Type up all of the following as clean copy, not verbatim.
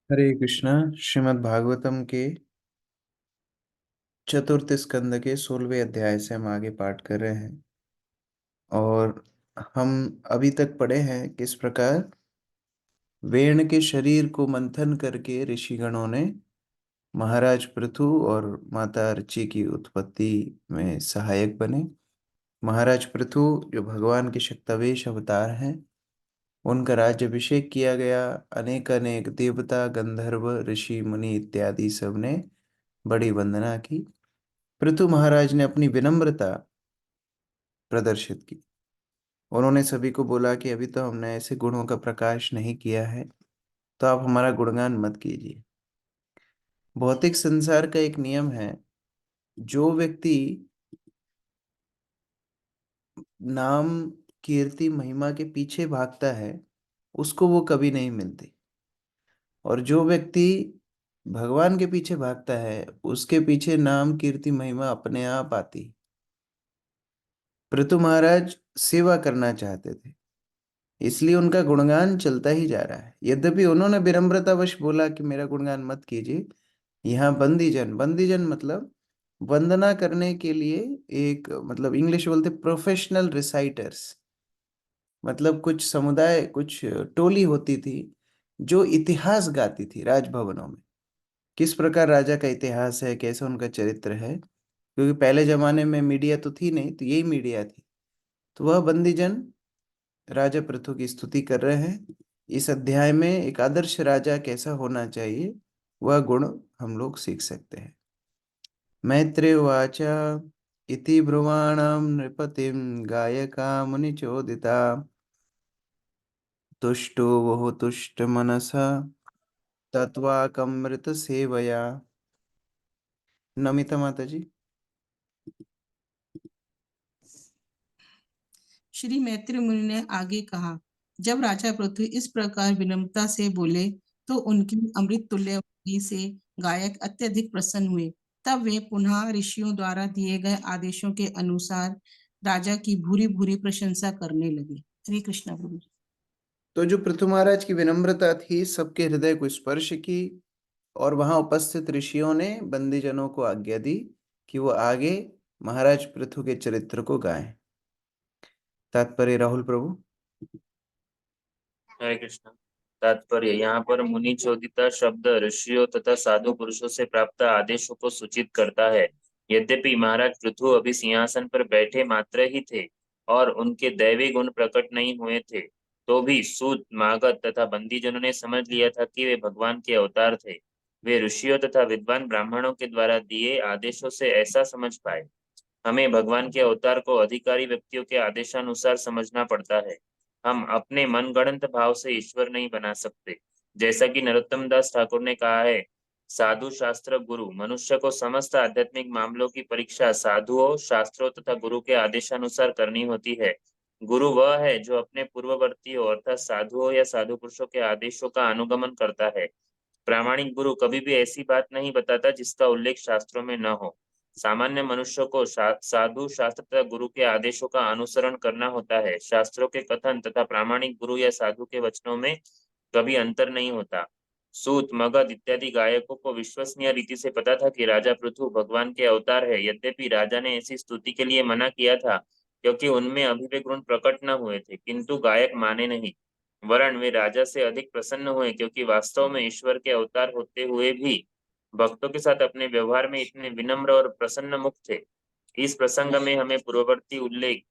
हरे कृष्णा। श्रीमद् भागवतम के चतुर्थ स्कंद के 16वें अध्याय से हम आगे पाठ कर रहे हैं। और हम अभी तक पढ़े हैं किस प्रकार वेण के शरीर को मंथन करके ऋषिगणों ने महाराज पृथु और माता ऋचि की उत्पत्ति में सहायक बने। महाराज पृथु जो भगवान के शक्तावेश अवतार हैं, उनका राज्यभिषेक किया गया। अनेक अनेक देवता, गंधर्व, ऋषि, मुनि इत्यादि सब ने बड़ी वंदना की। पृथु महाराज ने अपनी विनम्रता प्रदर्शित की। उन्होंने सभी को बोला कि अभी तो हमने ऐसे गुणों का प्रकाश नहीं किया है, तो आप हमारा गुणगान मत कीजिए। भौतिक संसार का एक नियम है, जो व्यक्ति नाम, कीर्ति, महिमा के पीछे भागता है, उसको वो कभी नहीं मिलती। और जो व्यक्ति भगवान के पीछे भागता है, उसके पीछे नाम, कीर्ति, महिमा अपने आप आती। पृथु महाराज सेवा करना चाहते थे, इसलिए उनका गुणगान चलता ही जा रहा है। यद्यपि उन्होंने विनम्रतावश बोला कि मेरा गुणगान मत कीजिए। यहाँ बंदीजन, बंदीजन मतलब वंदना करने के लिए एक, मतलब इंग्लिश बोलते प्रोफेशनल रिसाइटर्स, मतलब कुछ समुदाय, कुछ टोली होती थी जो इतिहास गाती थी राजभवनों में। किस प्रकार राजा का इतिहास है, कैसा उनका चरित्र है, क्योंकि पहले जमाने में मीडिया तो थी नहीं, तो यही मीडिया थी। तो वह बंदीजन राजा पृथु की स्तुति कर रहे हैं। इस अध्याय में एक आदर्श राजा कैसा होना चाहिए, वह गुण हम लोग सीख सकते हैं। मैत्रेय उवाच इति ब्रुवाणं नृपतिं गायका मुनिचोदिता तुष्टो वह तुष्ट मनसा तत्वाकमृत सेवया। नमिता माता जी। श्री मैत्री मुनि ने आगे कहा, जब राजा पृथ्वी इस प्रकार विनम्रता से बोले तो उनकी अमृत तुल्य वाणी से गायक अत्यधिक प्रसन्न हुए। तब वे पुनः ऋषियों द्वारा दिए गए आदेशों के अनुसार राजा की भूरी भूरी प्रशंसा करने लगे। हरे कृष्णा प्रभु। तो जो पृथु महाराज की विनम्रता थी, सबके हृदय को स्पर्श की। और वहां उपस्थित ऋषियों ने बंदीजनों को आज्ञा दी कि वो आगे महाराज पृथु के चरित्र को गाएं। तात्पर्य राहुल प्रभु। हरे कृष्ण। तात्पर्य, यहाँ पर मुनि चोदिता शब्द ऋषियों तथा साधु पुरुषों से प्राप्त आदेशों को सूचित करता है। यद्यपि महाराज पृथु अभी सिंहासन पर बैठे मात्र ही थे और उनके दैवी गुण प्रकट नहीं हुए थे, तो भी सूत, मागध तथा बंदीजनों ने समझ लिया था कि वे भगवान के अवतार थे। वे ऋषियों तथा विद्वान ब्राह्मणों के द्वारा दिए आदेशों से ऐसा समझ पाए। हमें भगवान के अवतार को अधिकारी व्यक्तियों के आदेशानुसार समझना पड़ता है। हम अपने मनगढ़ंत भाव से ईश्वर नहीं बना सकते। जैसा कि नरोत्तम दास ठाकुर ने कहा है, साधु शास्त्र गुरु, मनुष्य को समस्त आध्यात्मिक मामलों की परीक्षा साधुओं, शास्त्रों तथा गुरु के आदेशानुसार करनी होती है। गुरु वह है जो अपने पूर्ववर्तियों अर्थात साधुओं या साधु पुरुषों के आदेशों का अनुगमन करता है। प्रामाणिक गुरु कभी भी ऐसी बात नहीं बताता जिसका उल्लेख शास्त्रों में न हो। सामान्य मनुष्यों को साधु शास्त्र तथा गुरु के आदेशों का अनुसरण करना होता है। शास्त्रों के कथन तथा प्रामाणिक गुरु या साधु के वचनों में कभी अंतर नहीं होता। सूत, मगध इत्यादि गायकों को विश्वसनीय रीति से पता था कि राजा पृथु भगवान के अवतार है। यद्यपि राजा ने ऐसी स्तुति के लिए मना किया था क्योंकि उनमें अभी वे गुण प्रकट न हुए थे, किंतु गायक माने नहीं। वरन वे राजा से अधिक प्रसन्न हुए क्योंकि वास्तव में ईश्वर के अवतार होते हुए भी भक्तों के साथ अपने व्यवहार में इतने विनम्र और प्रसन्न मुख थे। इस प्रसंग में हमें पूर्ववर्ती उल्लेख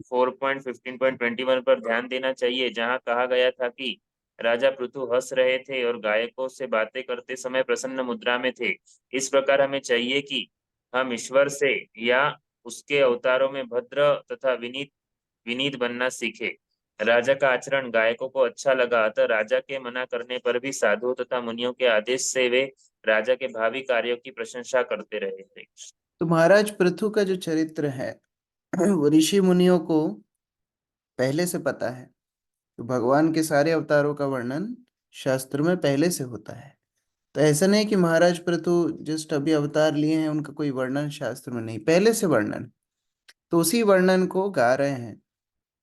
4.15.21 पर ध्यान देना चाहिए, जहां कहा गया था कि राजा पृथु हंस रहे थे और गायकों से बातें करते समय प्रसन्न मुद्रा में थे। इस प्रकार हमें चाहिए कि हम ईश्वर से या उसके अवतारों में भद्र तथा विनीत विनीत बनना सीखे। राजा का आचरण गायकों को अच्छा लगा, अतः राजा के मना करने पर भी साधुओं तथा मुनियों के आदेश से वे राजा के भावी कार्यों की प्रशंसा करते रहे थे। तो महाराज पृथु का जो चरित्र है, वो ऋषि मुनियों को पहले से पता है। तो भगवान के सारे अवतारों का वर्णन शास्त्र में पहले से होता है। तो ऐसा नहीं कि महाराज पृथु जस्ट अभी अवतार लिए हैं, उनका कोई वर्णन शास्त्र में नहीं, पहले से वर्णन। तो उसी वर्णन को गा रहे हैं।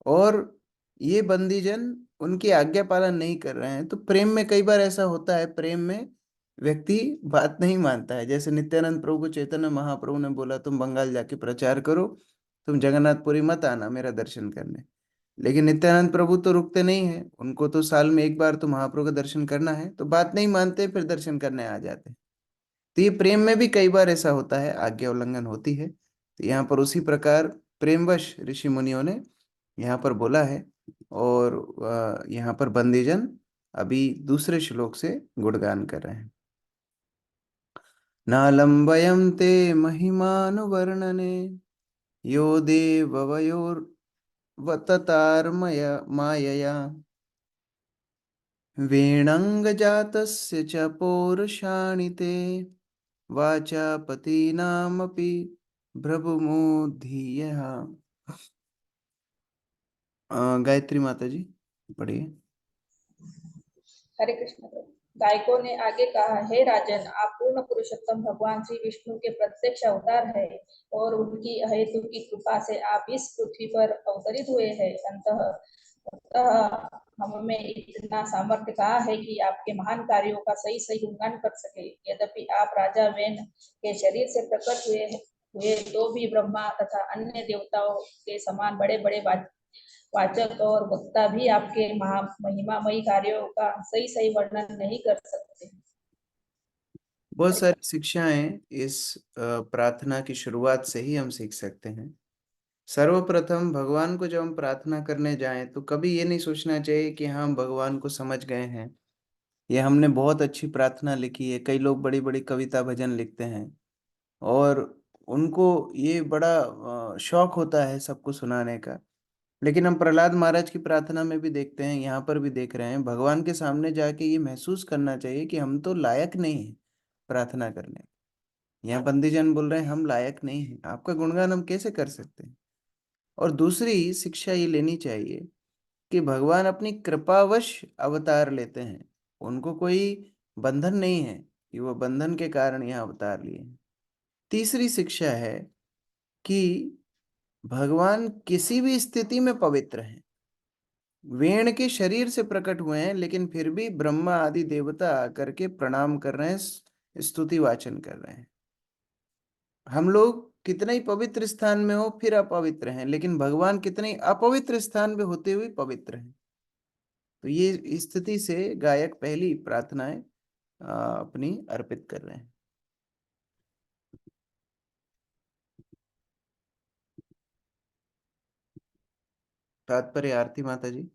और ये बंदीजन उनकी आज्ञा पालन नहीं कर रहे हैं। तो प्रेम में कई बार ऐसा होता है, प्रेम में व्यक्ति बात नहीं मानता है। जैसे नित्यानंद प्रभु को चैतन्य महाप्रभु ने बोला, तुम बंगाल जाके प्रचार करो, तुम जगन्नाथपुरी मत आना मेरा दर्शन करने। लेकिन नित्यानंद प्रभु तो रुकते नहीं है, उनको तो साल में एक बार तो महाप्रभु का दर्शन करना है, तो बात नहीं मानते, फिर दर्शन करने आ जाते हैं। तो ये प्रेम में भी कई बार ऐसा होता है, आज्ञा उल्लंघन होती है। तो यहाँ पर उसी प्रकार प्रेमवश ऋषि मुनियों ने यहाँ पर बोला है। और यहाँ पर बंदीजन अभी दूसरे श्लोक से गुणगान कर रहे हैं। नालंबयं ते महिमानुवर्णने यो देववयोर्वततार्मय मायया वेणङ्गजातस्य च पौरुषाणि ते वाचापतीनामपि भ्रभुमुद्धीयः। गायत्री माता जी पढ़िए। हरे कृष्ण प्रभु। गायकों ने आगे कहा, हे राजन, आप पूर्ण पुरुषोत्तम भगवान श्री विष्णु के प्रत्यक्ष अवतार है और उनकी अहेतु की कृपा से आप इस पृथ्वी पर अवतरित हुए हैं। अतः हमें इतना सामर्थ्य कहा है कि आपके महान कार्यों का सही सही गुणगान कर सके। यद्यपि आप राजा वेन के शरीर से प्रकट हुए तो भी ब्रह्मा तथा अन्य देवताओं के समान बड़े बड़े वाचक और वक्ता भी आपके महिमामयी कार्यों का सही सही वर्णन नहीं कर सकते। बहुत सारी शिक्षाएं इस प्रार्थना की शुरुआत से ही हम सीख सकते हैं। सर्वप्रथम भगवान को जब हम प्रार्थना करने जाएं तो कभी ये नहीं सोचना चाहिए कि हम भगवान को समझ गए हैं, ये हमने बहुत अच्छी प्रार्थना लिखी है। कई लोग बड़ी बड़ी कविता भजन लिखते हैं और उनको ये बड़ा शौक होता है सबको सुनाने का। लेकिन हम प्रहलाद महाराज की प्रार्थना में भी देखते हैं, यहाँ पर भी देख रहे हैं, भगवान के सामने जाके ये महसूस करना चाहिए कि हम तो लायक नहीं हैं प्रार्थना करने। यहाँ बंदीजन बोल रहे हैं हम लायक नहीं हैं, आपका गुणगान हम कैसे कर सकते हैं। और दूसरी शिक्षा ये लेनी चाहिए कि भगवान अपनी कृपावश अवतार लेते हैं, उनको कोई बंधन नहीं है कि वो बंधन के कारण यहाँ अवतार लिए हैं। तीसरी शिक्षा है कि भगवान किसी भी स्थिति में पवित्र हैं। वेण के शरीर से प्रकट हुए हैं लेकिन फिर भी ब्रह्मा आदि देवता आकर के प्रणाम कर रहे हैं, स्तुति वाचन कर रहे हैं। हम लोग कितने ही पवित्र स्थान में हो फिर अपवित्र हैं, लेकिन भगवान कितने अपवित्र स्थान में होते हुए पवित्र हैं। तो ये स्थिति से गायक पहली प्रार्थनाएं अपनी अर्पित कर रहे हैं। तात्पर्य आरती माता जी।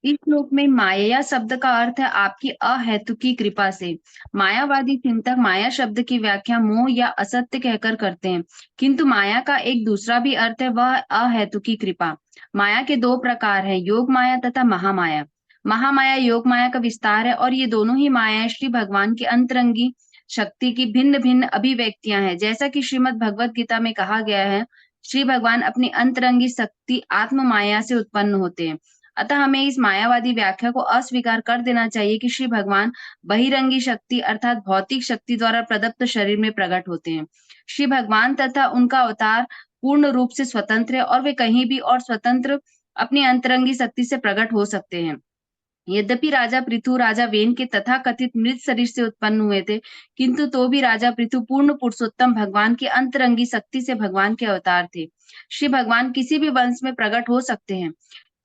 इस श्लोक में माया शब्द का अर्थ है आपकी अहेतुकी कृपा से। मायावादी चिंतक माया शब्द की व्याख्या मोह या असत्य कहकर करते हैं, किंतु माया का एक दूसरा भी अर्थ है, वह अहेतुकी कृपा। माया के दो प्रकार हैं, योग माया तथा महामाया। महामाया योग माया का विस्तार है और ये दोनों ही मायाएं श्री भगवान की अंतरंगी शक्ति की भिन्न भिन्न अभिव्यक्तियां हैं। जैसा कि श्रीमद् भगवत गीता में कहा गया है, श्री भगवान अपनी अंतरंगी शक्ति आत्म माया से उत्पन्न होते हैं। अतः हमें इस मायावादी व्याख्या को अस्वीकार कर देना चाहिए कि श्री भगवान बहिरंगी शक्ति अर्थात भौतिक शक्ति द्वारा प्रदत्त शरीर में प्रकट होते हैं। श्री भगवान तथा उनका अवतार पूर्ण रूप से स्वतंत्र है और वे कहीं भी और स्वतंत्र अपनी अंतरंगी शक्ति से प्रकट हो सकते हैं। यद्यपि राजा पृथु राजा वेन के तथाकथित मृत शरीर से उत्पन्न हुए थे, किंतु तो भी राजा पृथु पूर्ण पुरुषोत्तम भगवान की अंतरंगी शक्ति से भगवान के अवतार थे। श्री भगवान किसी भी वंश में प्रकट हो सकते हैं,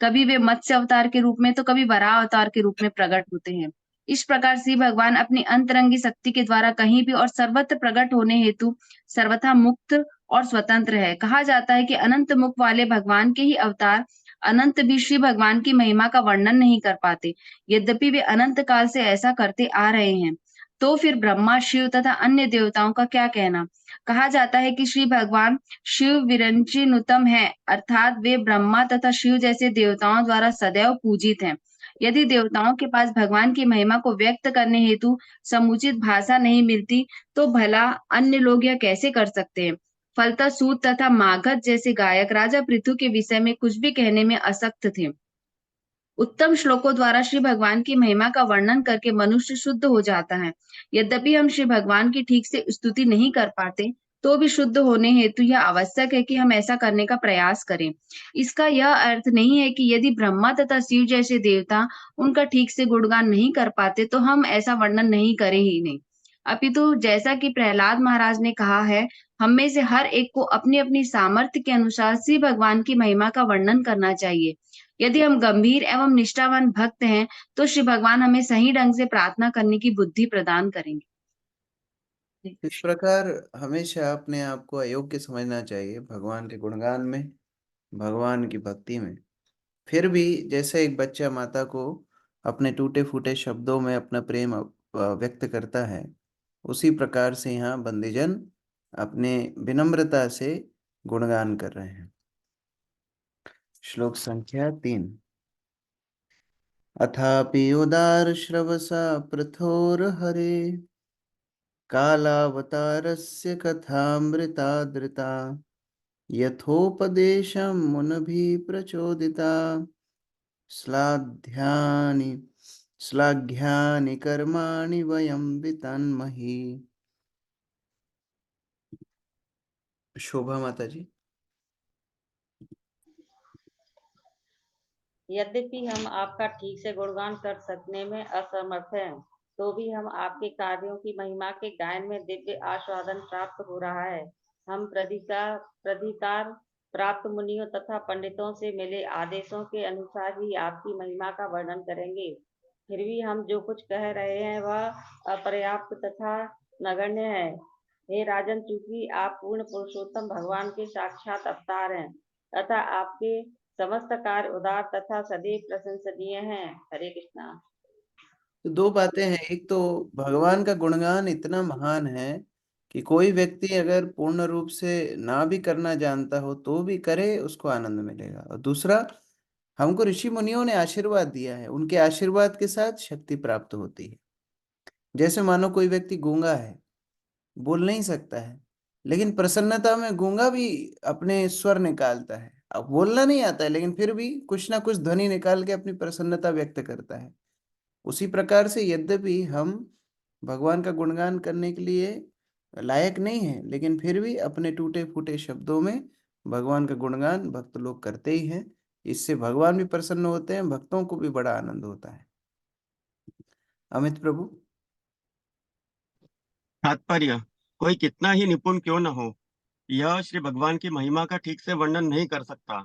कभी वे मत्स्य अवतार के रूप में तो कभी वराह अवतार के रूप में प्रकट होते हैं। इस प्रकार श्री भगवान अपनी अंतरंगी शक्ति के द्वारा कहीं भी और सर्वत्र प्रकट होने हेतु सर्वथा मुक्त और स्वतंत्र है। कहा जाता है कि अनंत मुख वाले भगवान के ही अवतार अनंत भी श्री भगवान की महिमा का वर्णन नहीं कर पाते, यद्यपि वे अनंत काल से ऐसा करते आ रहे हैं। तो फिर ब्रह्मा, शिव तथा अन्य देवताओं का क्या कहना। कहा जाता है कि श्री भगवान शिव विरंचिनुतम है, अर्थात वे ब्रह्मा तथा शिव जैसे देवताओं द्वारा सदैव पूजित हैं। यदि देवताओं के पास भगवान की महिमा को व्यक्त करने हेतु समुचित भाषा नहीं मिलती तो भला अन्य लोग यह कैसे कर सकते हैं। फलतः सूत तथा मागध जैसे गायक राजा पृथु के विषय में कुछ भी कहने में असक्त थे। उत्तम श्लोकों द्वारा श्री भगवान की महिमा का वर्णन करके मनुष्य शुद्ध हो जाता है। यद्यपि हम श्री भगवान की ठीक से स्तुति नहीं कर पाते तो भी शुद्ध होने हेतु यह आवश्यक है कि हम ऐसा करने का प्रयास करें। इसका यह अर्थ नहीं है कि यदि ब्रह्मा तथा शिव जैसे देवता उनका ठीक से गुणगान नहीं कर पाते तो हम ऐसा वर्णन नहीं करें ही नहीं। अपितु जैसा कि प्रहलाद महाराज ने कहा है, हम में से हर एक को अपनी-अपनी सामर्थ्य के अनुसार श्री भगवान की महिमा का वर्णन करना चाहिए। यदि हम गंभीर एवं निष्ठावान भक्त हैं, तो श्री भगवान हमें सही ढंग से प्रार्थना करने की बुद्धि प्रदान करेंगे। इस प्रकार हमेशा अपने आप को अयोग्य समझना चाहिए भगवान के गुणगान में, भगवान की भक्ति में। फिर भी जैसे एक बच्चा माता को अपने टूटे-फूटे शब्दों में अपना प्रेम व्यक्त करता है, उसी प्रकार से यहाँ बंदीजन अपने विनम्रता से गुणगान कर रहे हैं। श्लोक संख्या 3। अथापि उदारश्रवसा पृथोर्हरे कालावतारस्य कथामृतादृता यथोपदेशं मुनिभिः प्रचोदिता श्लाघ्यानि कर्माणि वयं वितन्महि। शोभा माता जी। यद्यपि हम आपका ठीक से गुणगान कर सकने में असमर्थ हैं, तो भी हम आपके कार्यों की महिमा के गायन में दिव्य आस्वादन प्राप्त हो रहा है। हम प्राधिकार प्राप्त मुनियों तथा पंडितों से मिले आदेशों के अनुसार ही आपकी महिमा का वर्णन करेंगे। फिर भी हम जो कुछ कह रहे हैं वह अपर्याप्त तथा नगण्य है। हे राजन, चूंकि आप पूर्ण पुरुषोत्तम भगवान के साक्षात अवतार हैं तथा आपके समस्त कार्य उदार तथा सदैव प्रशंसनीय हैं। हरे कृष्णा। तो दो बातें हैं। एक तो भगवान का गुणगान इतना महान है कि कोई व्यक्ति अगर पूर्ण रूप से ना भी करना जानता हो तो भी करे, उसको आनंद मिलेगा। और दूसरा, हमको ऋषि मुनियों ने आशीर्वाद दिया है, उनके आशीर्वाद के साथ शक्ति प्राप्त होती है। जैसे मानो कोई व्यक्ति गूंगा है, बोल नहीं सकता है, लेकिन प्रसन्नता में गूंगा भी अपने स्वर निकालता है। अब बोलना नहीं आता है, लेकिन फिर भी कुछ ना कुछ ध्वनि निकाल के अपनी प्रसन्नता व्यक्त करता है। उसी प्रकार से यद्यपि हम भगवान का गुणगान करने के लिए लायक नहीं है, लेकिन फिर भी अपने टूटे फूटे शब्दों में भगवान का गुणगान भक्त लोग करते ही हैं। इससे भगवान भी प्रसन्न होते हैं, भक्तों को भी बड़ा आनंद होता है। अमित प्रभु। तात्पर्य, कोई कितना ही निपुण क्यों न हो, यह श्री भगवान की महिमा का ठीक से वर्णन नहीं कर सकता।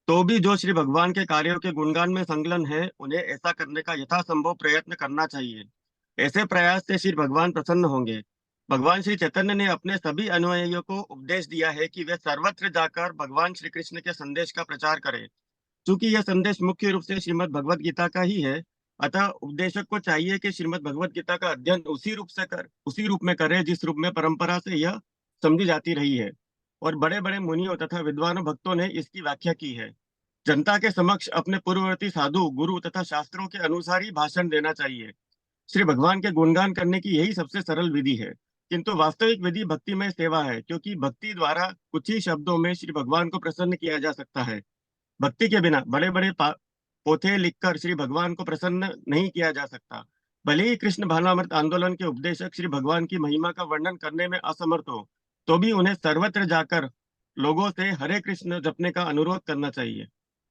तो भी जो श्री भगवान के कार्यों के गुणगान में संलग्न है, उन्हें ऐसा करने का यथासंभव प्रयत्न करना चाहिए। ऐसे प्रयास से श्री भगवान प्रसन्न होंगे। भगवान श्री चैतन्य ने अपने सभी अनुयायियों को उपदेश दिया है कि वे सर्वत्र जाकर भगवान श्री कृष्ण के संदेश का प्रचार करें। चूंकि यह संदेश मुख्य रूप से श्रीमद् भगवद गीता का ही है, अतः उपदेशक को चाहिए कि श्रीमद् भगवद गीता का अध्ययन उसी रूप में करे जिस रूप में परंपरा से यह समझी जाती रही है। और बड़े बड़े मुनियों तथा विद्वानों भक्तों ने इसकी व्याख्या की है। जनता के समक्ष अपने पूर्ववर्ती साधु, गुरु तथा शास्त्रों के अनुसार ही भाषण देना चाहिए। श्री भगवान के गुणगान करने की यही सबसे सरल विधि है। किंतु वास्तविक विधि भक्तिमय सेवा है, क्योंकि भक्ति द्वारा कुछ ही शब्दों में श्री भगवान को प्रसन्न किया जा सकता है। भक्ति के बिना बड़े बड़े पोथे लिखकर श्री भगवान को प्रसन्न नहीं किया जा सकता। भले ही कृष्ण भावनामृत आंदोलन के उपदेशक श्री भगवान की महिमा का वर्णन करने में असमर्थ हो, तो भी उन्हें सर्वत्र जाकर लोगों से हरे कृष्ण जपने का अनुरोध करना चाहिए।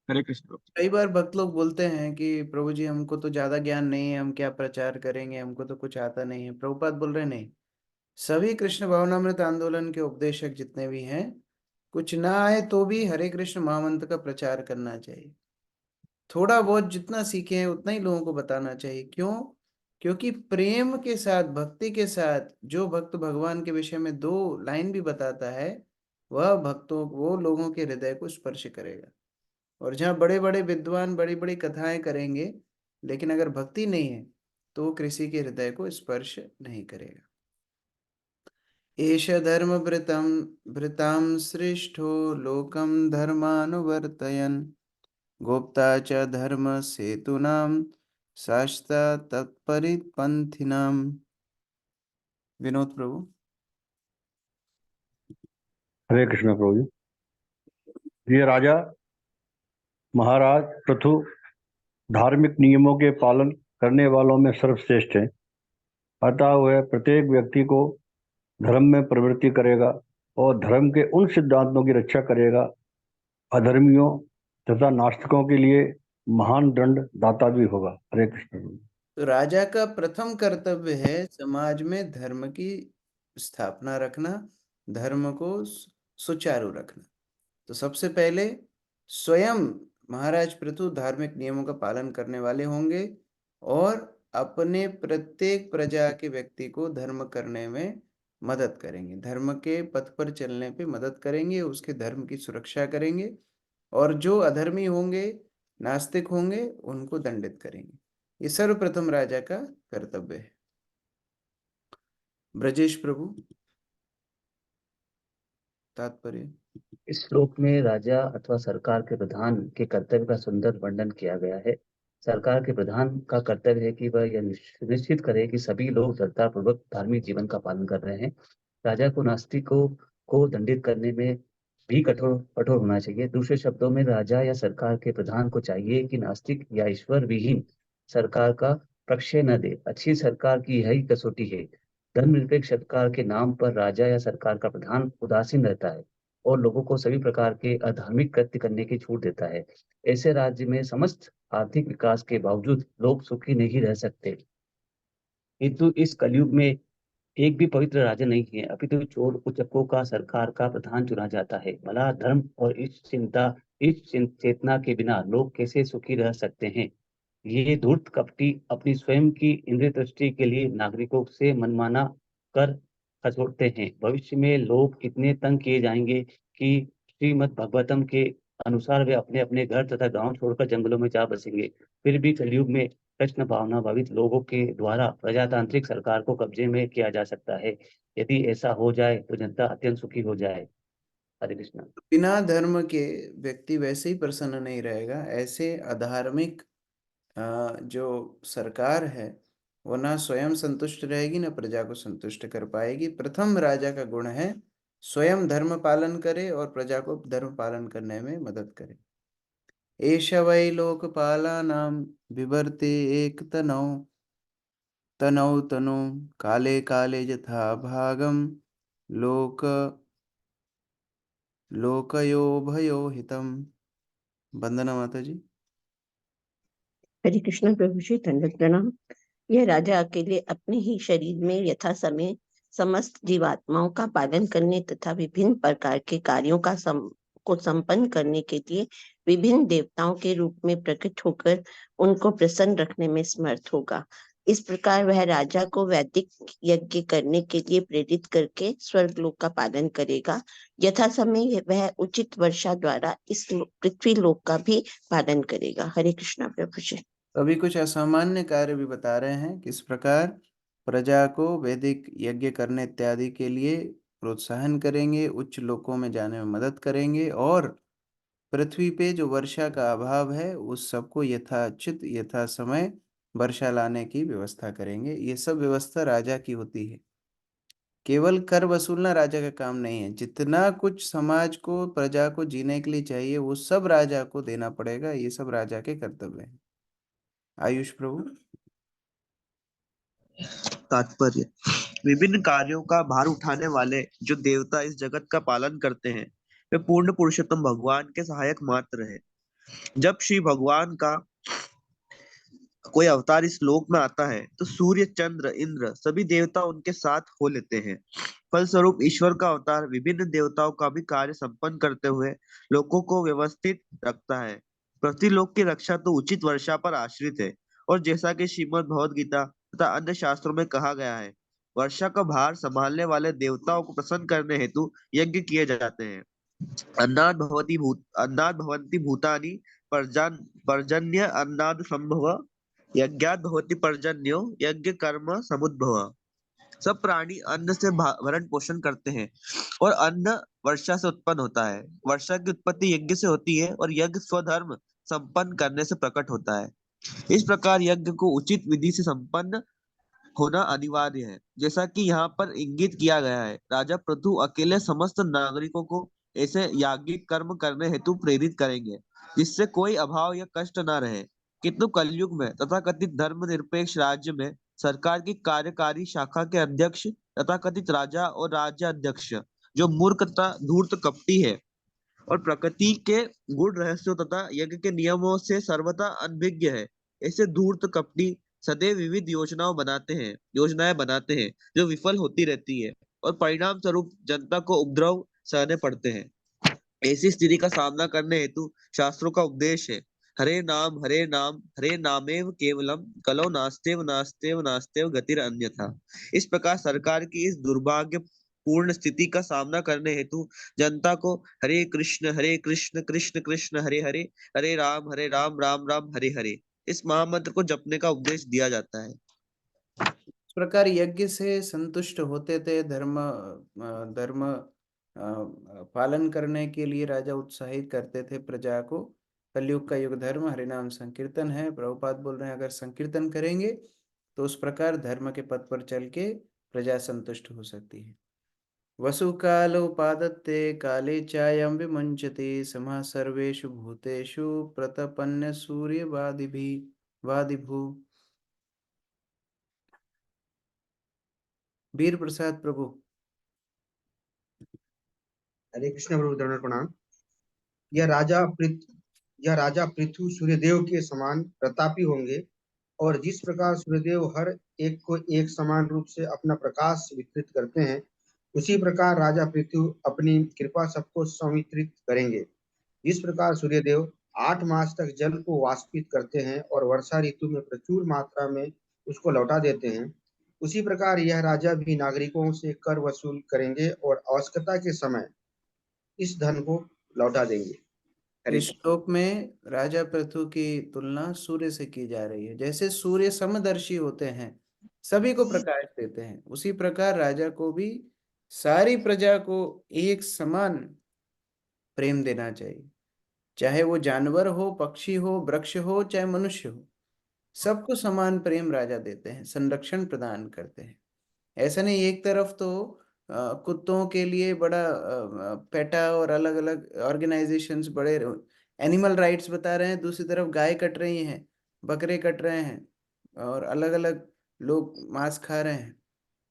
हरे कृष्ण। कई बार भक्त लोग बोलते हैं कि प्रभु जी, हमको तो ज्यादा ज्ञान नहीं है, हम क्या प्रचार करेंगे, हमको तो कुछ आता नहीं है। प्रभुपाद बोल रहे नहीं, सभी कृष्ण भावनामृत आंदोलन के उपदेशक जितने भी हैं, कुछ ना आए तो भी हरे कृष्ण महामंत्र का प्रचार करना चाहिए। थोड़ा बहुत जितना सीखे हैं उतना ही लोगों को बताना चाहिए। क्यों? क्योंकि प्रेम के साथ, भक्ति के साथ जो भक्त भगवान के विषय में 2 लाइन भी बताता है, वह भक्तों, वो लोगों के हृदय को स्पर्श करेगा। और जहाँ बड़े बड़े विद्वान बड़ी बड़ी कथाएं करेंगे, लेकिन अगर भक्ति नहीं है तो वो किसी के हृदय को स्पर्श नहीं करेगा। एष धर्म भृतां श्रेष्ठो लोकम धर्मानुवर्तयन् गोप्ता च धर्म सेतूनां शास्ता तत्परिपंथिनां। विनोद प्रभु। हरे कृष्ण प्रभु जी। ये राजा महाराज पृथु धार्मिक नियमों के पालन करने वालों में सर्वश्रेष्ठ है। अतः वह प्रत्येक व्यक्ति को धर्म में प्रवृत्ति करेगा और धर्म के उन सिद्धांतों की रक्षा करेगा अधर्मियों तथा नास्तिकों के लिए महान दंड दाता भी होगा। हरे कृष्ण। तो राजा का प्रथम कर्तव्य है समाज में धर्म की स्थापना रखना, धर्म को सुचारू रखना। तो सबसे पहले स्वयं महाराज पृथु धार्मिक नियमों का पालन करने वाले होंगे और अपने प्रत्येक प्रजा के व्यक्ति को धर्म करने में मदद करेंगे, धर्म के पथ पर चलने पे मदद करेंगे, उसके धर्म की सुरक्षा करेंगे और जो अधर्मी होंगे, नास्तिक होंगे, उनको दंडित करेंगे। ये सर्वप्रथम राजा का कर्तव्य है। ब्रजेश प्रभु, तात्पर्य। इस श्लोक में राजा अथवा सरकार के प्रधान के कर्तव्य का सुंदर वर्णन किया गया है। सरकार के प्रधान का कर्तव्य है कि वह यह सुनिश्चित करे कि सभी लोग श्रद्धापूर्वक धार्मिक जीवन का पालन कर रहे हैं। राजा को नास्तिकों को दंडित करने में भी कठोर होना चाहिए। दूसरे शब्दों में राजा या सरकार के प्रधान को चाहिए कि नास्तिक या ईश्वर विहीन सरकार का प्रक्षय न दे। अच्छी सरकार की यही कसौटी है। धर्मनिरपेक्ष सरकार के नाम पर राजा या सरकार का प्रधान उदासीन रहता है और लोगों को सभी प्रकार के अधार्मिक कृत्य करने की छूट देता है। ऐसे राज्य में समस्त आर्थिक विकास के बावजूद लोग सुखी नहीं रह सकते। किंतु इस कलयुग में एक भी पवित्र राजा नहीं है, अपितु चोर उचक्कों का सरकार का प्रधान चुना जाता है। भला धर्म और इस चेतना के बिना लोग कैसे सुखी रह सकते हैं? ये धूर्त कपटी अपनी स्वयं की इंद्रिय दृष्टि के लिए नागरिकों से मनमाना कर खसोटते हैं। भविष्य में लोग इतने तंग किए जाएंगे कि श्रीमद् भागवतम के अनुसार वे अपने अपने घर तथा गांव छोड़कर जंगलों में जा बसेंगे। फिर भी कलयुग में कृष्ण भावना भावित लोगों के द्वारा प्रजातांत्रिक सरकार को कब्जे में किया जा सकता है। यदि ऐसा हो जाए तो जनता अत्यंत सुखी हो जाए। हरे कृष्ण। बिना धर्म के व्यक्ति वैसे ही प्रसन्न नहीं रहेगा। ऐसे अधार्मिक जो सरकार है वो ना स्वयं संतुष्ट रहेगी, ना प्रजा को संतुष्ट कर पाएगी। प्रथम राजा का गुण है स्वयं धर्म पालन करे और प्रजा को धर्म पालन करने में मदद करे। एष वै लोकपालानां बिभर्ते एक तनौ तनौ तनु काले काले यथा भागम लोकयो हितम। वंदना माता जी। हरे कृष्ण प्रभु जी, दंडवत प्रणाम। यह राजा अकेले अपने ही शरीर में यथा समय समस्त जीवात्माओं का पालन करने तथा विभिन्न प्रकार के कार्यों को संपन्न करने के लिए विभिन्न देवताओं के रूप में प्रकट होकर उनको प्रसन्न रखने में समर्थ होगा। इस प्रकार वह राजा को वैदिक यज्ञ करने के लिए प्रेरित करके स्वर्गलोक का पालन करेगा। यथा समय वह उचित वर्षा द्वारा इस पृथ्वी लोक का भी पालन करेगा। हरे कृष्णा प्रभु जी। अभी कुछ असामान्य कार्य भी बता रहे हैं, किस प्रकार प्रजा को वैदिक यज्ञ करने इत्यादि के लिए प्रोत्साहन करेंगे, उच्च लोकों में जाने में मदद करेंगे और पृथ्वी पे जो वर्षा का अभाव है उस सबको यथाचित यथा समय वर्षा लाने की व्यवस्था करेंगे। ये सब व्यवस्था राजा की होती है। केवल कर वसूलना राजा का काम नहीं है। जितना कुछ समाज को, प्रजा को जीने के लिए चाहिए वो सब राजा को देना पड़ेगा। ये सब राजा के कर्तव्य है। आयुष प्रभु। तात्पर्य, विभिन्न कार्यों का भार उठाने वाले जो देवता इस जगत का पालन करते हैं वे पूर्ण पुरुषोत्तम भगवान के सहायक मात्र है। जब श्री भगवान का कोई अवतार इस लोक में आता है तो सूर्य, चंद्र, इंद्र सभी देवता उनके साथ हो लेते हैं। फलस्वरूप ईश्वर का अवतार विभिन्न देवताओं का भी कार्य संपन्न करते हुए लोगों को व्यवस्थित रखता है। पृथ्वीलोक की रक्षा तो उचित वर्षा पर आश्रित है और जैसा कि श्रीमद् भगवद गीता तथा अन्य शास्त्रों में कहा गया है, वर्षा का भार संभालने वाले देवताओं को प्रसन्न करने हेतु यज्ञ किए जाते हैं। अन्नाद भवन्ति भूतानि पर्जन्य अन्नाद संभव यज्ञात भवति पर्जन्यो यज्ञ कर्म समुद्भव। सब प्राणी अन्न से भरण पोषण करते हैं और अन्न वर्षा से उत्पन्न होता है। वर्षा की उत्पत्ति यज्ञ से होती है और यज्ञ स्वधर्म संपन्न करने से प्रकट होता है। इस प्रकार यज्ञ को उचित विधि से संपन्न होना अनिवार्य है। जैसा कि यहाँ पर इंगित किया गया है, राजा पृथु अकेले समस्त नागरिकों को ऐसे याज्ञिक कर्म करने हेतु प्रेरित करेंगे जिससे कोई अभाव या कष्ट न रहे। किंतु कलयुग में तथाकथित धर्मनिरपेक्ष राज्य में सरकार की कार्यकारी शाखा के अध्यक्ष तथाकथित राजा और राज्य अध्यक्ष जो मूर्ख तथा धूर्त कपटी है और प्रकृति के गुण रहस्यों तथा यज्ञ के नियमों से सर्वथा अनभिज्ञ है। ऐसे धूर्त कपटी सदैव विविध योजनाएं बनाते हैं जो विफल होती रहती है और परिणाम स्वरूप जनता को उपद्रव सहने पड़ते हैं। ऐसी स्थिति का सामना करने हेतु शास्त्रों का उपदेश है, हरे नामेव केवलम कलो नास्तेव नास्तेव नास्तेव गतिर अन्यथा। इस प्रकार सरकार की इस दुर्भाग्य पूर्ण स्थिति का सामना करने हेतु जनता को हरे कृष्ण कृष्ण कृष्ण हरे हरे, हरे राम राम राम हरे हरे इस महामंत्र को जपने का उपदेश दिया जाता है। इस प्रकार यज्ञ से संतुष्ट होते थे। धर्म पालन करने के लिए राजा उत्साहित करते थे प्रजा को। कलयुग का युग धर्म हरिनाम संकीर्तन है। प्रभुपाद बोल रहे हैं अगर संकीर्तन करेंगे तो उस प्रकार धर्म के पथ पर चल के प्रजा संतुष्ट हो सकती है। वसु कालो पादत्ते काले चायं विमुञ्चते समः सर्वेषु भूतेषु प्रतपन्य वादिभू। वीर प्रसाद प्रभु। हरे कृष्ण प्रभु, दंडवत प्रणाम। यह राजा पृथु सूर्यदेव के समान प्रतापी होंगे और जिस प्रकार सूर्यदेव हर एक को एक समान रूप से अपना प्रकाश वितरित करते हैं, उसी प्रकार राजा पृथु अपनी कृपा सबको संवितरित करेंगे। जिस प्रकार सूर्यदेव 8 मास तक जल को वाष्पित करते हैं और वर्षा ऋतु में प्रचुर मात्रा में उसको लौटा देते हैं, उसी प्रकार यह राजा भी नागरिकों से कर वसूल करेंगे और आवश्यकता के समय इस धन को लौटा देंगे। इस श्लोक में राजा पृथु की तुलना सूर्य से की जा रही है। जैसे सूर्य समदर्शी होते हैं, सभी को प्रकाश देते हैं, उसी प्रकार राजा को भी सारी प्रजा को एक समान प्रेम देना चाहिए। चाहे वो जानवर हो, पक्षी हो, वृक्ष हो, चाहे मनुष्य हो, सबको समान प्रेम राजा देते हैं, संरक्षण प्रदान करते हैं। ऐसा नहीं एक तरफ तो कुत्तों के लिए बड़ा पेटा और अलग अलग ऑर्गेनाइजेशंस बड़े एनिमल राइट्स बता रहे हैं, दूसरी तरफ गाय कट रही हैं, बकरे कट रहे हैं और अलग अलग लोग मांस खा रहे हैं।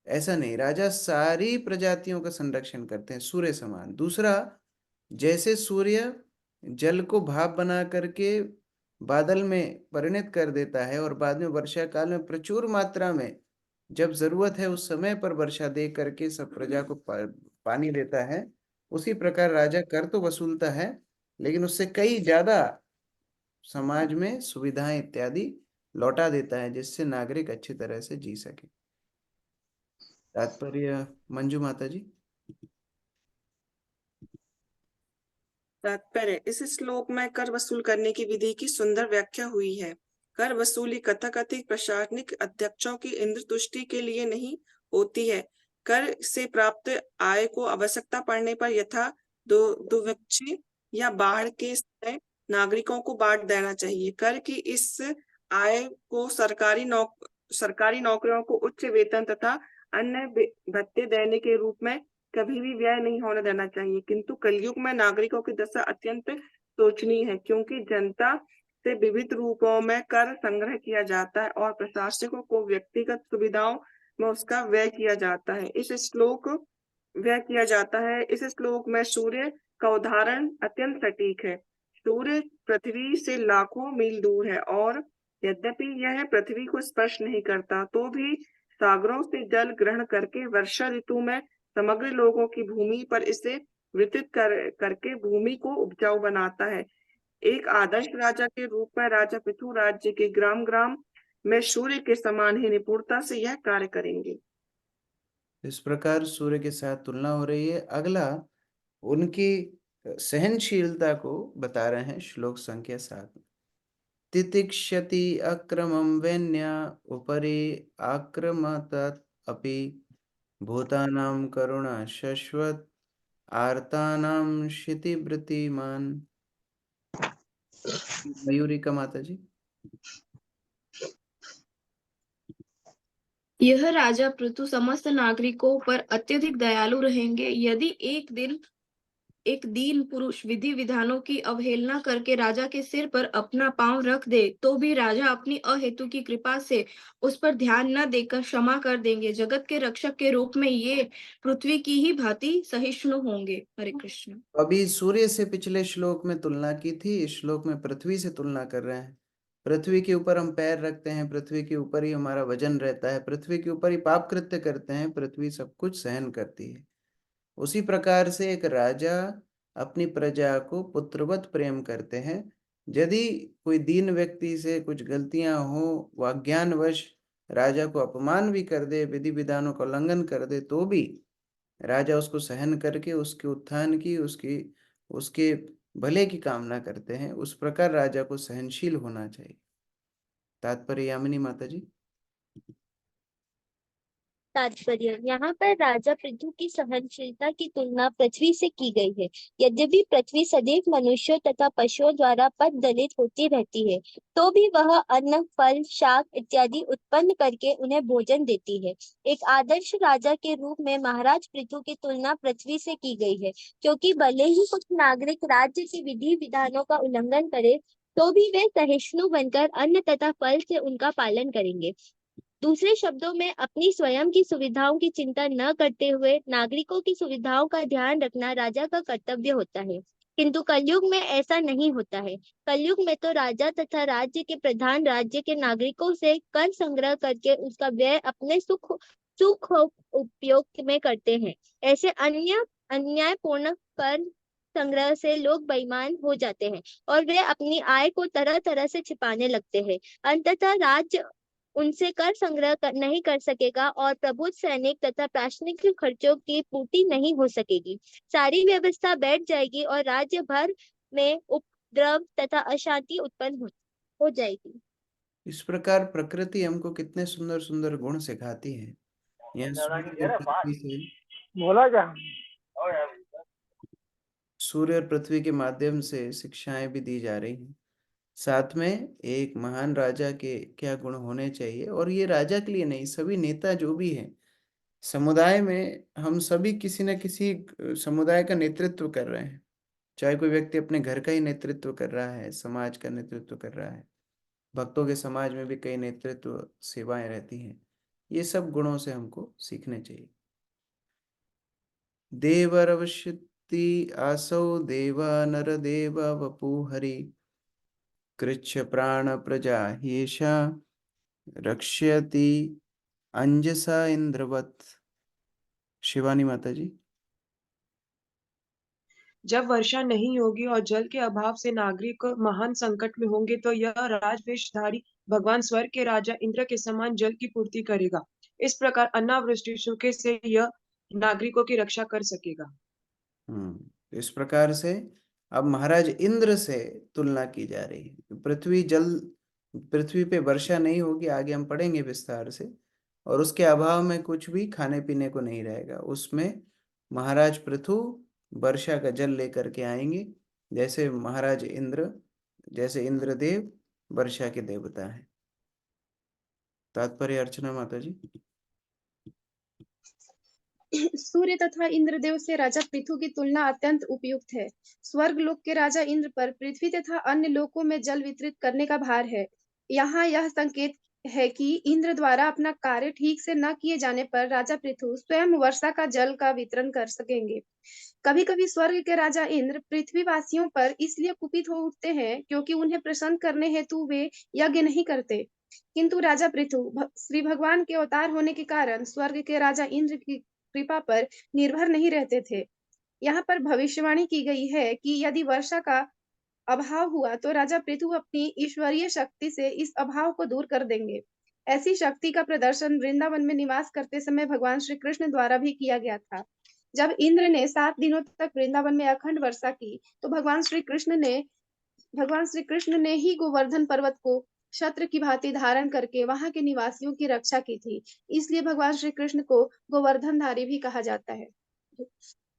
ऐसा नहीं, राजा सारी प्रजातियों का संरक्षण करते हैं सूर्य समान। दूसरा, जैसे सूर्य जल को भाप बना करके बादल में परिणत कर देता है और बाद में वर्षा काल में प्रचुर मात्रा में जब जरूरत है उस समय पर वर्षा दे करके सब प्रजा को पानी देता है, उसी प्रकार राजा कर तो वसूलता है लेकिन उससे कई ज्यादा समाज में सुविधाएं इत्यादि लौटा देता है जिससे नागरिक अच्छी तरह से जी सके। तात्पर्य मंजू माता जी। तात्पर्य, इस श्लोक में कर वसूल करने की विधि की सुंदर व्याख्या हुई है। कर वसूली कथाकथित प्रशासनिक अध्यक्षों की इंद्र तुष्टि के लिए नहीं होती है। कर से प्राप्त आय को आवश्यकता पड़ने पर यथा दुर्भिक्ष या बाढ़ के समय नागरिकों को बांट देना चाहिए। कर की इस आय को सरकारी नौकरियों को उच्च वेतन तथा अन्य भत्ते देने के रूप में कभी भी व्यय नहीं होने देना चाहिए। किंतु कलयुग में नागरिकों की दशा अत्यंत शोचनीय है, क्योंकि जनता से विविध रूपों में कर संग्रह किया जाता है और प्रशासकों को व्यक्तिगत सुविधाओं में उसका व्यय किया जाता है। इस श्लोक में सूर्य का उदाहरण अत्यंत सटीक है। सूर्य पृथ्वी से लाखों मील दूर है और यद्यपि यह पृथ्वी को स्पर्श नहीं करता, तो भी सागरों से जल ग्रहण करके वर्षा ऋतु में समग्र लोगों की भूमि पर इसे वितरित करके भूमि को उपजाऊ बनाता है। एक आदर्श राजा के रूप में राजा पृथु राज्य के ग्राम ग्राम में सूर्य के समान ही निपुणता से यह कार्य करेंगे। इस प्रकार सूर्य के साथ तुलना हो रही है। अगला उनकी सहनशीलता को बता रहे हैं श्लोक संख्या 7। तितिक्षति अक्रमं वेन्या उपरि आक्रमत अपि भूतानां करुणा शश्वत आर्तानां क्षितिवृत्तिमान। मयूरिका माता जी। यह राजा पृथु समस्त नागरिकों पर अत्यधिक दयालु रहेंगे। यदि एक दिन एक दीन पुरुष विधि विधानों की अवहेलना करके राजा के सिर पर अपना पांव रख दे तो भी राजा अपनी अहेतु की कृपा से उस पर ध्यान न देकर क्षमा कर देंगे। जगत के रक्षक के रूप में ये पृथ्वी की ही भांति सहिष्णु होंगे। हरे कृष्ण। अभी सूर्य से पिछले श्लोक में तुलना की थी, इस श्लोक में पृथ्वी से तुलना कर रहे हैं। पृथ्वी के ऊपर हम पैर रखते हैं, पृथ्वी के ऊपर ही हमारा वजन रहता है, पृथ्वी के ऊपर ही पाप कृत्य करते हैं, पृथ्वी सब कुछ सहन करती है। उसी प्रकार से एक राजा अपनी प्रजा को पुत्रवत प्रेम करते हैं। यदि कोई दीन व्यक्ति से कुछ गलतियां हो, व अज्ञानवश राजा को अपमान भी कर दे, विधि विधानों का उल्लंघन कर दे, तो भी राजा उसको सहन करके उसके उत्थान की, उसके भले की कामना करते हैं। उस प्रकार राजा को सहनशील होना चाहिए। तात्पर्य यामिनी माता जी। तात्पर्य, यहाँ पर राजा पृथु की सहनशीलता की तुलना पृथ्वी से की गई है। यद्यपि पृथ्वी सदैव मनुष्यों तथा पशुओं द्वारा पद दलित होती रहती है, तो भी वह अन्न, फल, शाक इत्यादि उत्पन्न करके उन्हें भोजन देती है। एक आदर्श राजा के रूप में महाराज पृथु की तुलना पृथ्वी से की गई है, क्योंकि भले ही कुछ नागरिक राज्य के विधि विधानों का उल्लंघन करे, तो भी वे सहिष्णु बनकर अन्न तथा फल से उनका पालन करेंगे। दूसरे शब्दों में, अपनी स्वयं की सुविधाओं की चिंता न करते हुए नागरिकों की सुविधाओं का ध्यान रखना राजा का कर्तव्य होता है। किंतु कलयुग में ऐसा नहीं होता है। कलयुग में तो राजा तथा राज्य के प्रधान राज्य के नागरिकों से कर संग्रह करके उसका व्यय अपने सुख उपयोग में करते हैं। ऐसे अन्यायपूर्ण कर संग्रह से लोग बेईमान हो जाते हैं और वे अपनी आय को तरह तरह से छिपाने लगते हैं। अंततः राज्य उनसे कर संग्रह नहीं कर सकेगा और प्रबुद्ध सैनिक तथा प्राशनिक खर्चों की पूर्ति नहीं हो सकेगी। सारी व्यवस्था बैठ जाएगी और राज्य भर में उपद्रव तथा अशांति उत्पन्न हो जाएगी। इस प्रकार प्रकृति हमको कितने सुंदर सुंदर गुण सिखाती है। यहाँ सूर्य और पृथ्वी के माध्यम से शिक्षाएं भी दी जा रही हैं। साथ में एक महान राजा के क्या गुण होने चाहिए, और ये राजा के लिए नहीं, सभी नेता जो भी हैं समुदाय में, हम सभी किसी न किसी समुदाय का नेतृत्व कर रहे हैं। चाहे कोई व्यक्ति अपने घर का ही नेतृत्व कर रहा है, समाज का नेतृत्व कर रहा है, भक्तों के समाज में भी कई नेतृत्व सेवाएं रहती हैं। ये सब गुणों से हमको सीखने चाहिए। देवरवश्यति आसौ देवा नर देवा वपु हरि कृच्छ प्राण प्रजा ह्येषा रक्ष्यति अंजसा इंद्रवत। शिवानी माता जी। जब वर्षा नहीं होगी और जल के अभाव से नागरिक महान संकट में होंगे, तो यह राजवेशधारी भगवान स्वर्ग के राजा इंद्र के समान जल की पूर्ति करेगा। इस प्रकार अनावृष्टि सूखे से यह नागरिकों की रक्षा कर सकेगा। इस प्रकार से अब महाराज इंद्र से तुलना की जा रही है। पृथ्वी पे वर्षा नहीं होगी, आगे हम पढ़ेंगे विस्तार से, और उसके अभाव में कुछ भी खाने पीने को नहीं रहेगा। उसमें महाराज पृथु वर्षा का जल लेकर के आएंगे, जैसे महाराज इंद्र, जैसे इंद्रदेव वर्षा के देवता हैं। तात्पर्य अर्चना माता जी। सूर्य तथा इंद्रदेव से राजा पृथु की तुलना अत्यंत उपयुक्त है। स्वर्ग लोक के राजा इंद्र पर पृथ्वी तथा अन्य लोकों में जल वितरित करने का भार है। यहाँ यह संकेत है कि इंद्र द्वारा अपना कार्य ठीक से न किए जाने पर राजा पृथु स्वयं वर्षा का जल का वितरण कर सकेंगे। कभी कभी स्वर्ग के राजा इंद्र पृथ्वीवासियों पर इसलिए कुपित हो उठते हैं क्योंकि उन्हें प्रसन्न करने हेतु वे यज्ञ नहीं करते। किंतु राजा पृथु श्री भगवान के अवतार होने के कारण स्वर्ग के राजा इंद्र की कृपा पर निर्भर नहीं रहते थे। यहाँ पर भविष्यवाणी की गई है कि यदि वर्षा का अभाव हुआ तो राजा पृथु अपनी ईश्वरीय शक्ति से इस अभाव को दूर कर देंगे। ऐसी शक्ति का प्रदर्शन वृंदावन में निवास करते समय भगवान श्री कृष्ण द्वारा भी किया गया था। जब इंद्र ने 7 दिनों तक वृंदावन में अखंड वर्षा की, तो भगवान श्री कृष्ण ने ही गोवर्धन पर्वत को छत्र की भांति धारण करके वहां के निवासियों की रक्षा की थी। इसलिए भगवान श्री कृष्ण को गोवर्धनधारी भी कहा जाता है।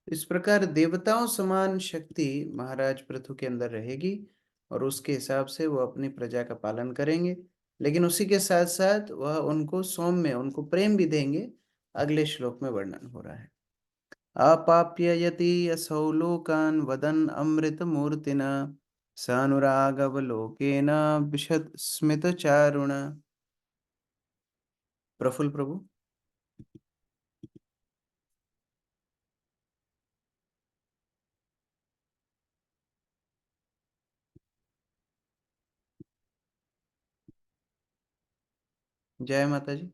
इस प्रकार देवताओं समान शक्ति महाराज पृथु के अंदर रहेगी, और उसके हिसाब से वो अपनी प्रजा का पालन करेंगे। लेकिन उसी के साथ साथ वह उनको सौम्य, उनको प्रेम भी देंगे। अगले श्लोक में वर्णन हो रहा है। अपाप्य यति असौ लोकान् वदन् अमृतमूर्तिना सानुरागवलोकेन विशद स्मित चारुण। प्रफुल्ल प्रभु। जय माता जी।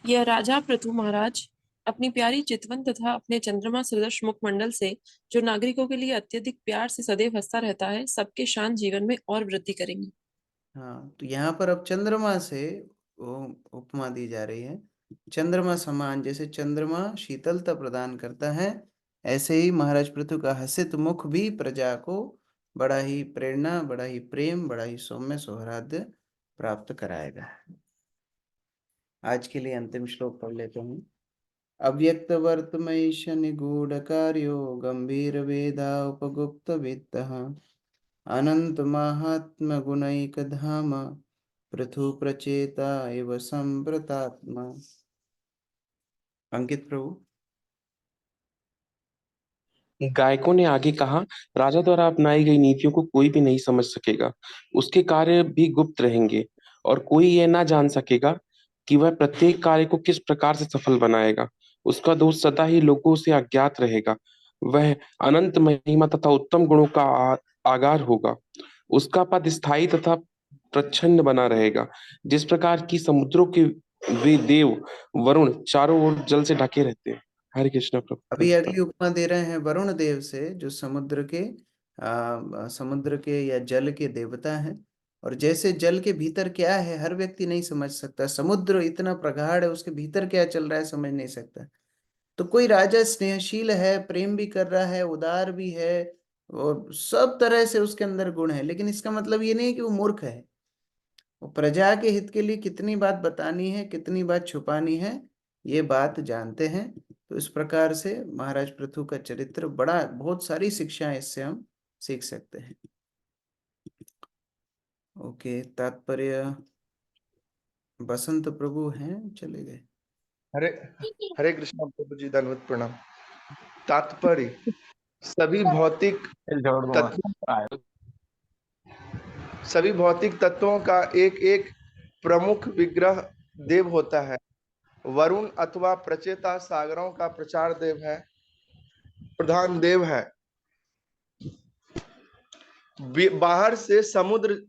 यह राजा पृथु महाराज अपनी प्यारी चितवन तथा अपने चंद्रमा सदृश मुखमंडल से, जो नागरिकों के लिए अत्यधिक प्यार से सदैव हंसता रहता है, सबके शांत जीवन में और वृद्धि करेंगे। हाँ, तो यहाँ पर अब चंद्रमा से वो उपमा दी जा रही है। चंद्रमा समान, जैसे चंद्रमा शीतलता प्रदान करता है, ऐसे ही महाराज पृथु का हसित मुख भी प्रजा को बड़ा ही प्रेरणा, बड़ा ही प्रेम, बड़ा ही सौम्य सौहार्द प्राप्त कराएगा। आज के लिए अंतिम श्लोक पढ़ लेते हैं। अव्यक्त वर्तमैश निगूढ़ कार्यो गंभीर वेदा उपगुप्त वित्तः अनंत महात्म गुणैक धाम पृथु प्रचेता एव संप्रतात्मा। अंकित प्रभु। गायकों ने आगे कहा, राजा द्वारा अपनाई गई नीतियों को कोई भी नहीं समझ सकेगा, उसके कार्य भी गुप्त रहेंगे और कोई यह ना जान सकेगा कि वह प्रत्येक कार्य को किस प्रकार से सफल बनाएगा। उसका दोष सदा ही लोगों से अज्ञात रहेगा। वह अनंत महिमा तथा उत्तम गुणों का आगार होगा। उसका पद स्थायी तथा प्रच्छन्न बना रहेगा। जिस प्रकार की समुद्रों के वे देव वरुण चारों ओर जल से ढके रहते हैं। हरे कृष्ण प्रभु। अभी अगली उपमा दे रहे हैं वरुण देव से, जो समुद्र के या जल के देवता हैं। और जैसे जल के भीतर क्या है हर व्यक्ति नहीं समझ सकता, समुद्र इतना प्रगाढ़ है, उसके भीतर क्या चल रहा है समझ नहीं सकता। तो कोई राजा स्नेहशील है, प्रेम भी कर रहा है, उदार भी है, और सब तरह से उसके अंदर गुण है, लेकिन इसका मतलब ये नहीं कि वो मूर्ख है। वो प्रजा के हित के लिए कितनी बात बतानी है, कितनी बात छुपानी है, ये बात जानते हैं। तो इस प्रकार से महाराज पृथु का चरित्र बड़ा, बहुत सारी शिक्षाएं इससे हम सीख सकते हैं। ओके, तात्पर्य बसंत प्रभु हैं, चले गए। हरे हरे कृष्ण प्रभु जी, धन्यवाद प्रणाम। तात्पर्य, सभी भौतिक तत्वों का एक एक प्रमुख विग्रह देव होता है। वरुण अथवा प्रचेता सागरों का प्रचार देव है, प्रधान देव है। बाहर से समुद्र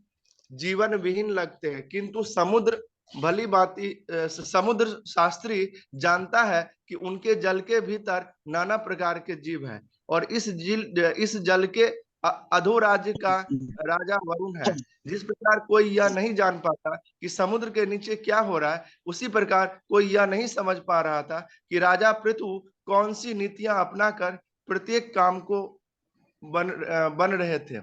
जीवन विहीन लगते हैं, किंतु समुद्र भली भांति समुद्र शास्त्री जानता है कि उनके जल के भीतर नाना प्रकार के जीव हैं, और इस जल के अधोराज्य का राजा वरुण है। जिस प्रकार कोई यह नहीं जान पाता कि समुद्र के नीचे क्या हो रहा है, उसी प्रकार कोई यह नहीं समझ पा रहा था कि राजा पृथु कौन सी नीतियां अपनाकर प्रत्येक काम को बन रहे थे।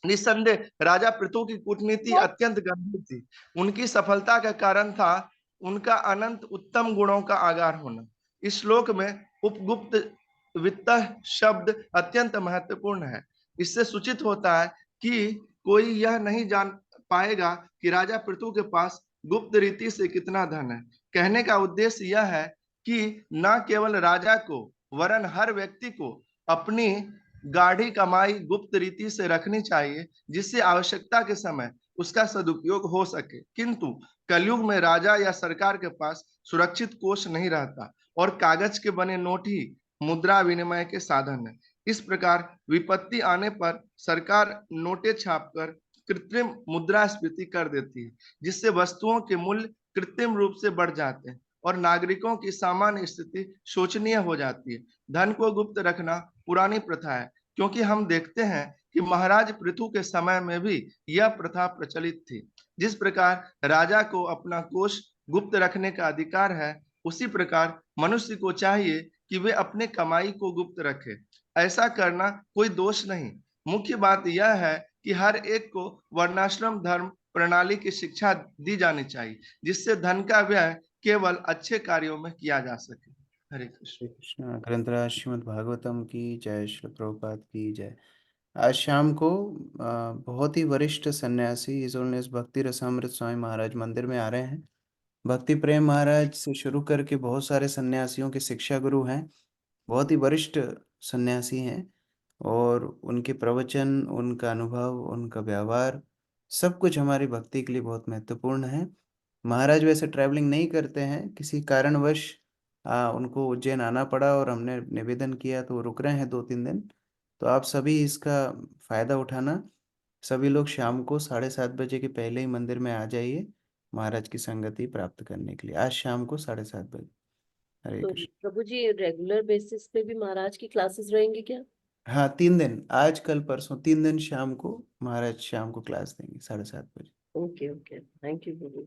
निस्संदेह राजा पृथु की कूटनीति अत्यंत गंभीर थी। उनकी सफलता का कारण था उनका अनंत उत्तम गुणों का आगार होना। इस श्लोक में उपगुप्त वित्त शब्द अत्यंत महत्वपूर्ण है। इससे सूचित होता है कि कोई यह नहीं जान पाएगा कि राजा पृथु के पास गुप्त रीति से कितना धन है। कहने का उद्देश्य यह है कि न केवल राजा को वरन हर व्यक्ति को अपनी गाढ़ी कमाई गुप्त रीति से रखनी चाहिए, जिससे आवश्यकता के समय उसका सदुपयोग हो सके। किंतु कलयुग में राजा या सरकार के पास सुरक्षित कोष नहीं रहता और कागज के बने नोट ही मुद्रा विनिमय के साधन है। इस प्रकार विपत्ति आने पर सरकार नोटें छापकर कृत्रिम मुद्रास्फीति कर देती है, जिससे वस्तुओं के मूल्य कृत्रिम रूप से बढ़ जाते हैं और नागरिकों की सामान्य स्थिति शोचनीय हो जाती है। धन को गुप्त रखना पुरानी प्रथा है, क्योंकि हम देखते हैं कि महाराज पृथु के समय में भी यह प्रथा प्रचलित थी। जिस प्रकार राजा को अपना कोष गुप्त रखने का अधिकार है, उसी प्रकार मनुष्य को चाहिए कि वे अपने कमाई को गुप्त रखे। ऐसा करना कोई दोष नहीं। मुख्य बात यह है कि हर एक को वर्णाश्रम धर्म प्रणाली की शिक्षा दी जानी चाहिए, जिससे धन का व्यय केवल अच्छे कार्यों में किया जा सके। हरे कृष्ण। ग्रंथराज श्रीमद् भागवतम की जय, श्री प्रभुपाद की जय। आज शाम को बहुत ही वरिष्ठ सन्यासी हिज होलिनेस भक्ति रसामृत स्वामी महाराज मंदिर में आ रहे हैं, भक्ति प्रेम महाराज से शुरू करके बहुत सारे सन्यासियों के शिक्षा गुरु हैं, बहुत ही वरिष्ठ सन्यासी हैं, और उनके प्रवचन, उनका अनुभव, उनका व्यवहार, सब कुछ हमारी भक्ति के लिए बहुत महत्वपूर्ण है। महाराज वैसे ट्रैवलिंग नहीं करते हैं, किसी कारणवश उनको उज्जैन आना पड़ा और हमने निवेदन किया तो वो रुक रहे हैं 2-3 दिन। तो आप सभी इसका फायदा उठाना, सभी लोग शाम को 7:30 बजे के पहले ही मंदिर में आ जाइए महाराज की संगति प्राप्त करने के लिए, आज शाम को 7:30 बजे। हरे तो कृष्ण। प्रभु जी रेगुलर बेसिस पे भी महाराज की क्लासेस रहेंगी क्या? हाँ, 3 दिन, आज कल परसों 3 दिन शाम को महाराज शाम को क्लास देंगे 7:30 बजे। Okay okay, thank you Prabhu.